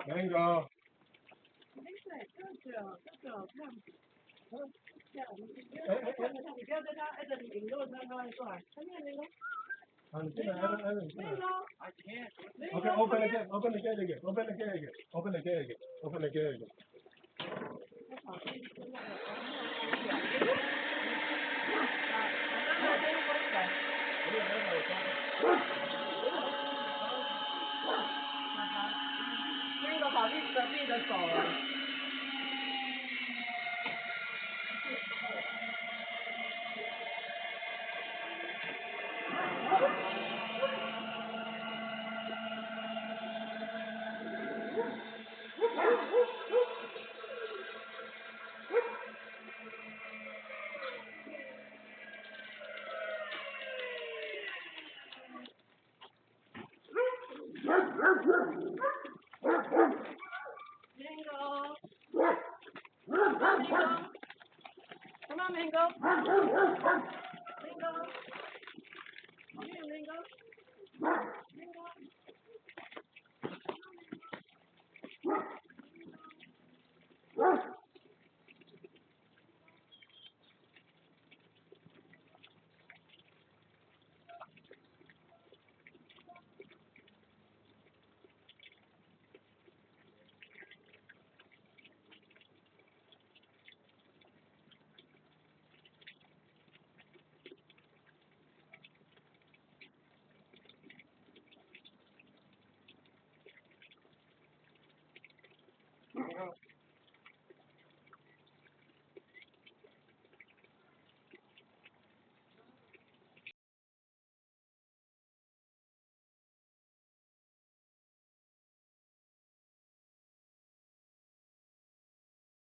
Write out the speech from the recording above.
Mango.这个看，这样你不要在他挨着你引诱他，他会过来。他那个。Mango. I can't. Okay, open the gate. Open the gate again. Open the gate again. Open the gate again. Open the gate again. 那个跑去隔壁的手了。Mango. Mango. Come on, Mango. Mango. Come here, Mango.